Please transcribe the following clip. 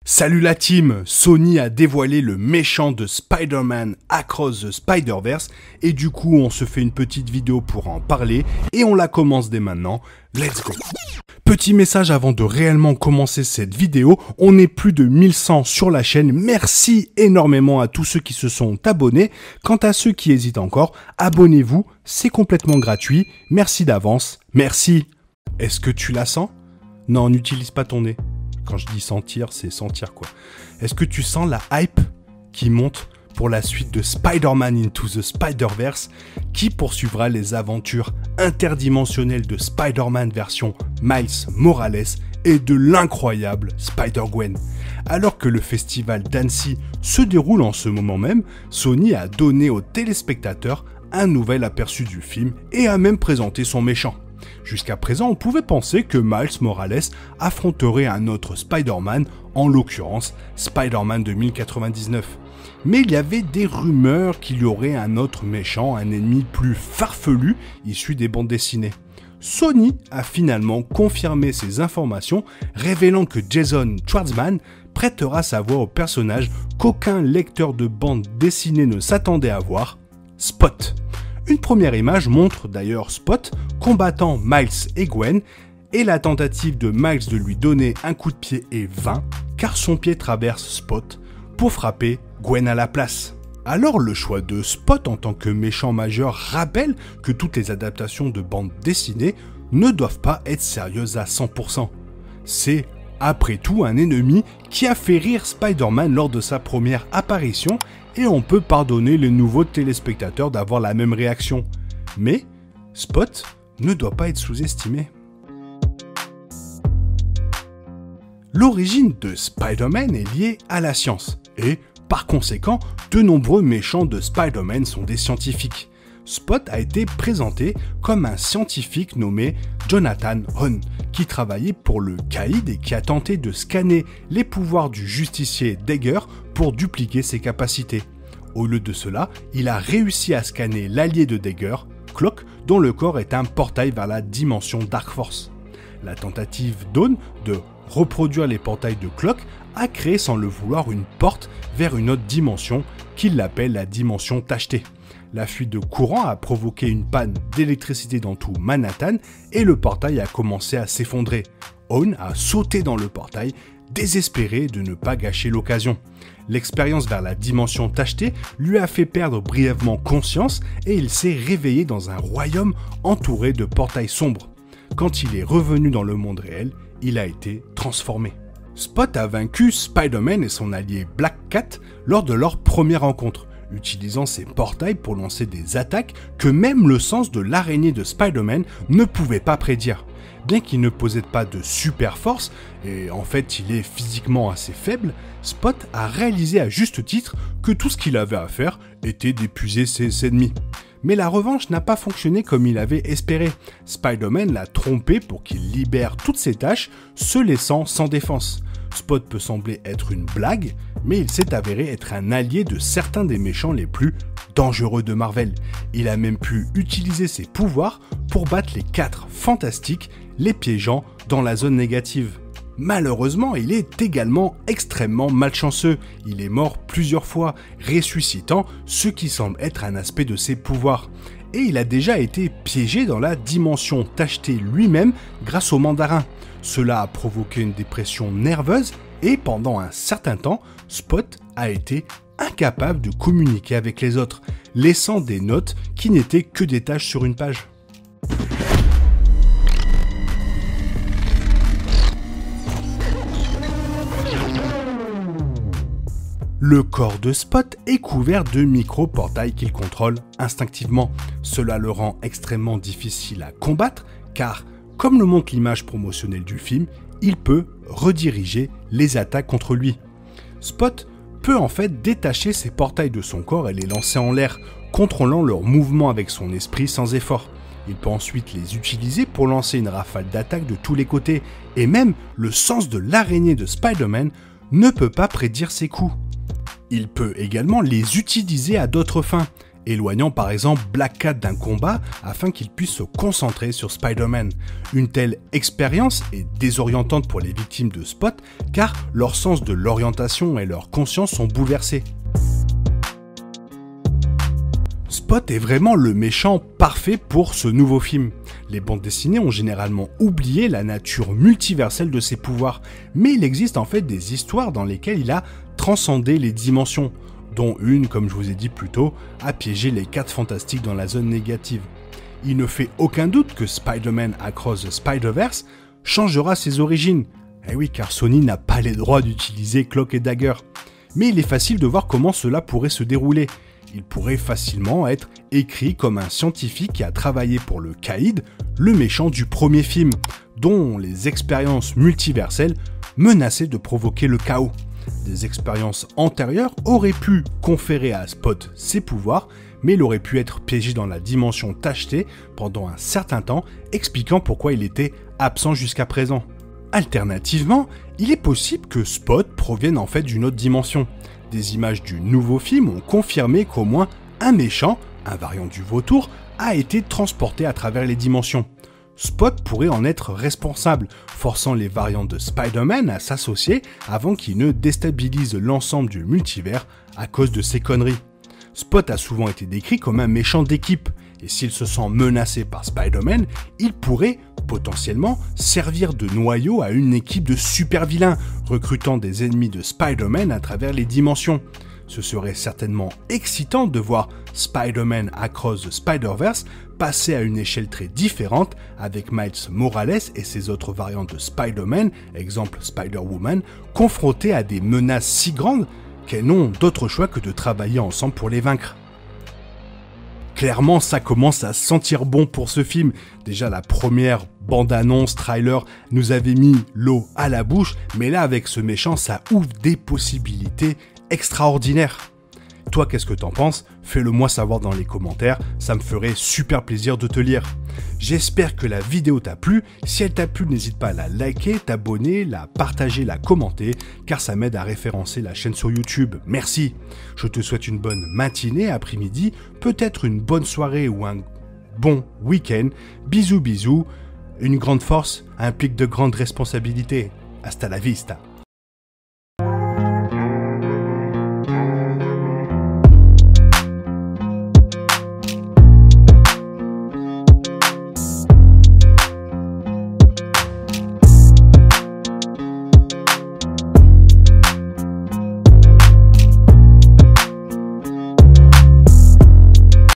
Salut la team, Sony a dévoilé le méchant de Spider-Man Across the Spider-Verse et du coup on se fait une petite vidéo pour en parler et on la commence dès maintenant, let's go. Petit message avant de réellement commencer cette vidéo, on est plus de 1100 sur la chaîne, merci énormément à tous ceux qui se sont abonnés. Quant à ceux qui hésitent encore, abonnez-vous, c'est complètement gratuit, merci d'avance, merci. Est-ce que tu la sens? Non, n'utilise pas ton nez. Quand je dis sentir, c'est sentir quoi. Est-ce que tu sens la hype qui monte pour la suite de Spider-Man Into the Spider-Verse qui poursuivra les aventures interdimensionnelles de Spider-Man version Miles Morales et de l'incroyable Spider-Gwen. Alors que le festival d'Annecy se déroule en ce moment même, Sony a donné aux téléspectateurs un nouvel aperçu du film et a même présenté son méchant. Jusqu'à présent, on pouvait penser que Miles Morales affronterait un autre Spider-Man, en l'occurrence Spider-Man 2099. Mais il y avait des rumeurs qu'il y aurait un autre méchant, un ennemi plus farfelu, issu des bandes dessinées. Sony a finalement confirmé ces informations, révélant que Jason Schwartzman prêtera sa voix au personnage qu'aucun lecteur de bande dessinée ne s'attendait à voir, Spot. Une première image montre d'ailleurs Spot combattant Miles et Gwen, et la tentative de Miles de lui donner un coup de pied est vain, car son pied traverse Spot pour frapper Gwen à la place. Alors le choix de Spot en tant que méchant majeur rappelle que toutes les adaptations de bande dessinée ne doivent pas être sérieuses à 100%. C'est après tout un ennemi qui a fait rire Spider-Man lors de sa première apparition, et on peut pardonner les nouveaux téléspectateurs d'avoir la même réaction. Mais Spot ne doit pas être sous-estimé. L'origine de Spider-Man est liée à la science, et par conséquent, de nombreux méchants de Spider-Man sont des scientifiques. Spot a été présenté comme un scientifique nommé Jonathan Hahn, qui travaillait pour le Caïd et qui a tenté de scanner les pouvoirs du justicier Dagger pour dupliquer ses capacités. Au lieu de cela, il a réussi à scanner l'allié de Dagger, Clock, dont le corps est un portail vers la dimension Dark Force. La tentative d'Hahn de reproduire les portails de Clock a créé sans le vouloir une porte vers une autre dimension qu'il appelle la dimension tachetée. La fuite de courant a provoqué une panne d'électricité dans tout Manhattan et le portail a commencé à s'effondrer. Hahn a sauté dans le portail, désespéré de ne pas gâcher l'occasion. L'expérience vers la dimension tachetée lui a fait perdre brièvement conscience et il s'est réveillé dans un royaume entouré de portails sombres. Quand il est revenu dans le monde réel, il a été transformé. Spot a vaincu Spider-Man et son allié Black Cat lors de leur première rencontre, utilisant ses portails pour lancer des attaques que même le sens de l'araignée de Spider-Man ne pouvait pas prédire. Bien qu'il ne possède pas de super force, et en fait il est physiquement assez faible, Spot a réalisé à juste titre que tout ce qu'il avait à faire était d'épuiser ses ennemis. Mais la revanche n'a pas fonctionné comme il avait espéré. Spider-Man l'a trompé pour qu'il libère toutes ses tâches, se laissant sans défense. Spot peut sembler être une blague, mais il s'est avéré être un allié de certains des méchants les plus dangereux de Marvel. Il a même pu utiliser ses pouvoirs pour battre les 4 fantastiques, les piégeant dans la zone négative. Malheureusement, il est également extrêmement malchanceux. Il est mort plusieurs fois, ressuscitant ce qui semble être un aspect de ses pouvoirs. Et il a déjà été piégé dans la dimension tachetée lui-même grâce au mandarin. Cela a provoqué une dépression nerveuse et pendant un certain temps, Spot a été incapable de communiquer avec les autres, laissant des notes qui n'étaient que des taches sur une page. Le corps de Spot est couvert de micro-portails qu'il contrôle instinctivement. Cela le rend extrêmement difficile à combattre car, comme le montre l'image promotionnelle du film, il peut rediriger les attaques contre lui. Spot peut en fait détacher ses portails de son corps et les lancer en l'air, contrôlant leur mouvement avec son esprit sans effort. Il peut ensuite les utiliser pour lancer une rafale d'attaques de tous les côtés, et même le sens de l'araignée de Spider-Man ne peut pas prédire ses coups. Il peut également les utiliser à d'autres fins, éloignant par exemple Black Cat d'un combat afin qu'il puisse se concentrer sur Spider-Man. Une telle expérience est désorientante pour les victimes de Spot car leur sens de l'orientation et leur conscience sont bouleversés. Spot est vraiment le méchant parfait pour ce nouveau film. Les bandes dessinées ont généralement oublié la nature multiverselle de ses pouvoirs, mais il existe en fait des histoires dans lesquelles il a transcendé les dimensions, dont une, comme je vous ai dit plus tôt, a piégé les 4 fantastiques dans la zone négative. Il ne fait aucun doute que Spider-Man Across the Spider-Verse changera ses origines. Eh oui, car Sony n'a pas les droits d'utiliser Cloak et Dagger. Mais il est facile de voir comment cela pourrait se dérouler. Il pourrait facilement être écrit comme un scientifique qui a travaillé pour le Kaïd, le méchant du premier film, dont les expériences multiverselles menaçaient de provoquer le chaos. Des expériences antérieures auraient pu conférer à Spot ses pouvoirs, mais il aurait pu être piégé dans la dimension tachetée pendant un certain temps, expliquant pourquoi il était absent jusqu'à présent. Alternativement, il est possible que Spot provienne en fait d'une autre dimension. Des images du nouveau film ont confirmé qu'au moins un méchant, un variant du vautour, a été transporté à travers les dimensions. Spot pourrait en être responsable, forçant les variants de Spider-Man à s'associer avant qu'ils ne déstabilisent l'ensemble du multivers à cause de ces conneries. Spot a souvent été décrit comme un méchant d'équipe, et s'il se sent menacé par Spider-Man, il pourrait potentiellement servir de noyau à une équipe de super vilains, recrutant des ennemis de Spider-Man à travers les dimensions. Ce serait certainement excitant de voir Spider-Man Across the Spider-Verse passer à une échelle très différente avec Miles Morales et ses autres variantes de Spider-Man, exemple Spider-Woman, confrontés à des menaces si grandes qu'elles n'ont d'autre choix que de travailler ensemble pour les vaincre. Clairement, ça commence à sentir bon pour ce film. Déjà, la première bande-annonce, trailer, nous avait mis l'eau à la bouche, mais là, avec ce méchant, ça ouvre des possibilités extraordinaires. Toi, qu'est-ce que t'en penses? Fais-le moi savoir dans les commentaires, ça me ferait super plaisir de te lire. J'espère que la vidéo t'a plu. Si elle t'a plu, n'hésite pas à la liker, t'abonner, la partager, la commenter, car ça m'aide à référencer la chaîne sur YouTube. Merci. Je te souhaite une bonne matinée, après-midi, peut-être une bonne soirée ou un bon week-end. Bisous bisous. Une grande force implique de grandes responsabilités. Hasta la vista.